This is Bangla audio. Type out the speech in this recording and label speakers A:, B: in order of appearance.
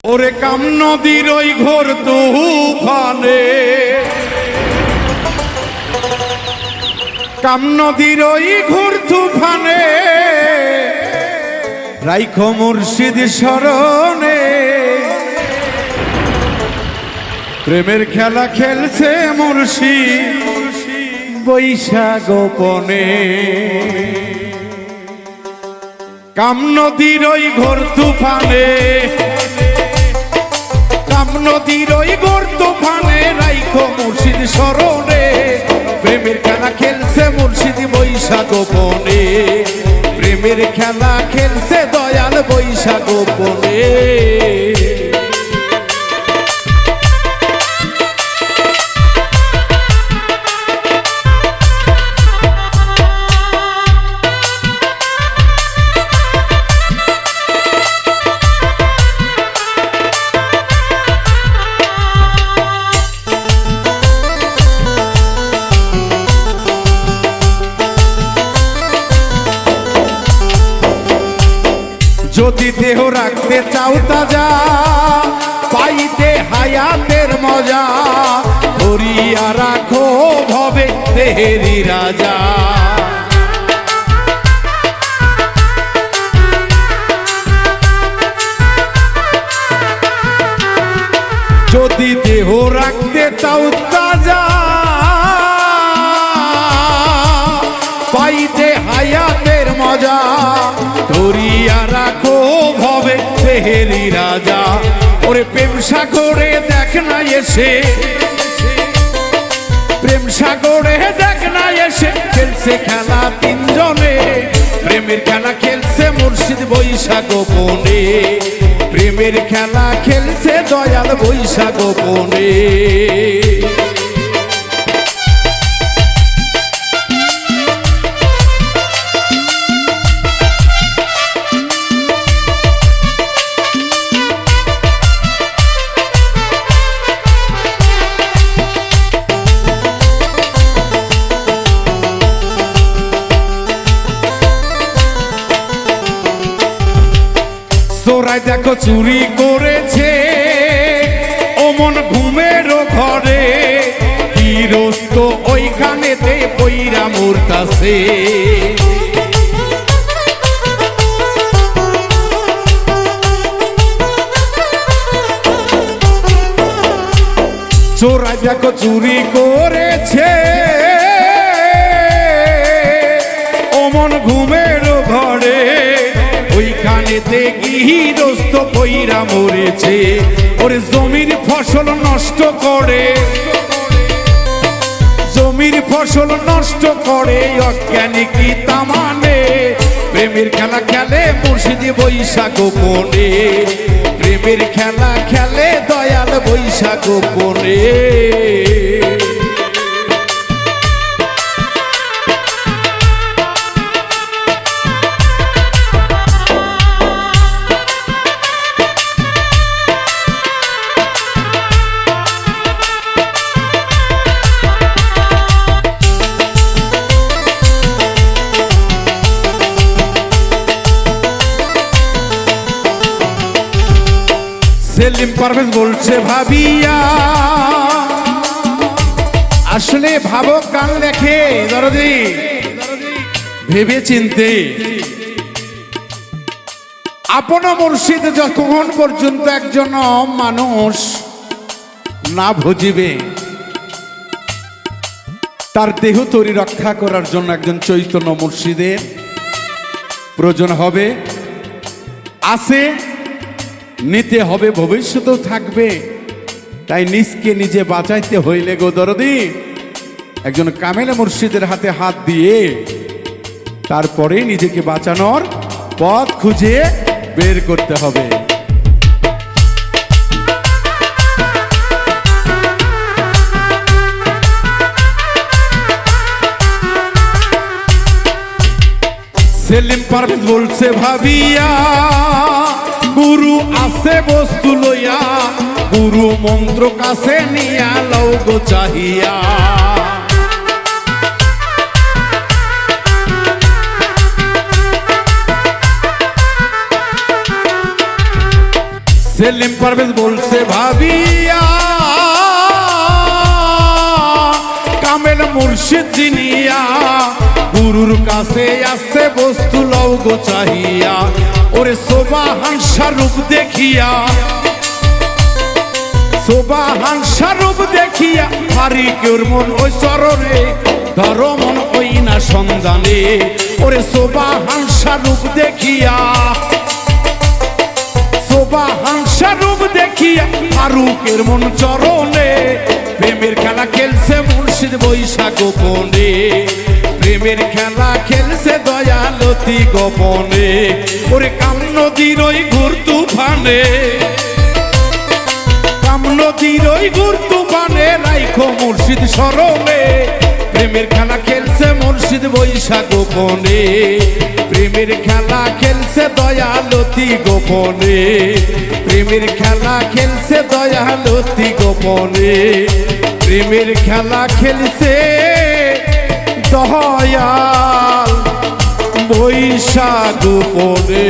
A: ওরে কাম নদীর ওই ঘোর তুফানে, কাম নদীর ওই ঘোর তুফানে রাইখো মুর্শিদ স্মরণে। প্রেমের খেলা খেলছে মুর্শিদ বৈশাখ গোপনে। কাম নদীর ওই ঘোর তুফানে, কাম নদীর ওই ঘোর তুফানে রাইখো মুর্শিদ স্মরণে। প্রেমের খেলা খেলছে মুর্শিদ বৈশাখ গোপনে, প্রেমের খেলা খেলছে দয়াল বৈশাখ গোপনে। যদি দেহ রাখতে চাও তাজা, পাইতে হায়াতের মজা, ধরিয়া রাখো ভবে দেহেরি রাজা। যদি দেহ রাখতে চাও তাজা, পাইতে হায়াতের মজা, ধরিয়া রাখো ভবে দেহেরি রাজা। ওরে প্রেম সাগরে দেখ না এসে, প্রেম সাগরে দেখ না এসে খেলছে খেলা তিনজনে। প্রেমের খেলা খেলছে মুর্শিদ বৈশাখ গোপনে, প্রেমের খেলা খেলছে দয়াল বৈশাখ গোপনে। চোরাই দেখো চুরি করেছে ওমন ঘুমের ঘরে, গৃহস্থ ওইখানেতে পইরা মরতাছে। চোরাই দেখো চুরি করেছে ওমন ঘুমের ঘরে, ওইখানেতে গৃহস্থ পইরা মরেছে। ওরে জমির ফসল নষ্ট করে, জমির ফসল নষ্ট করে অজ্ঞানী কি তামানে। প্রেমের খেলা খেলে মুর্শিদ বৈশাখ গোপনে, প্রেমের খেলা খেলে দয়াল বৈশাখ গোপনে। সেলিম পারভেজ বলছে ভাবিয়া, আসলে ভাবো কান লেখে দরদি ভেবে চিনতে। আপন মুর্শিদ যতক্ষণ পর্যন্ত একজন মানুষ না ভজিবে, তার দেহ তরি রক্ষা করার জন্য একজন চৈতন্য মুর্শিদের প্রয়োজন হবে, আছে, নিতে হবে, ভবিষ্যতেও থাকবে। তাই নিজকে নিজে বাঁচাইতে হইলে গো দরদি একজন কামেল মুর্শিদের হাতে হাত দিয়ে তারপরে নিজেকে বাঁচানোর পথ খুঁজে বের করতে হবে। সেলিম পারভেজ বলছে ভাবিয়া, গুরু আছে বস্তু লইয়া, গুরু মন্ত্র কাছে নিয়া লও গো চাহিয়া। সেলিম পারভেজ বলছে ভাবিয়া কামেল মুর্শিদ জিনিয়া গুরুর কাছে আসছে বস্তু লও গো চাহিয়া ওরে সোবাহান স্বরূপ দেখিয়া সোবাহান স্বরূপ দেখিয়া হারি কেউর মন ওই চরণে ধর মন ওই না সন্ধানে ওরে সোবাহান স্বরূপ দেখিয়া সোবাহান স্বরূপ দেখিয়া ফারুকের মন চরণে প্রেমের খেলা খেলছে মুর্শিদ বৈশাখ গোপনে প্রেমের খেলা খেলছে দয়ালতি গোপনে ওরে কাম নদীর ওই ঘুর তুফানে কাম নদীর ওই ঘুর তুফানে রাইখো মুর্শিদ স্মরণে প্রেমের খেলা খেলছে মুর্শিদ বৈশাখ গোপনে প্রেমের খেলা খেলছে দয়ালতি গোপনে প্রেমের খেলা খেলছে দয়ালতি গোপনে প্রেমের খেলা খেলছে দয়াল বৈশাখ গোপনে।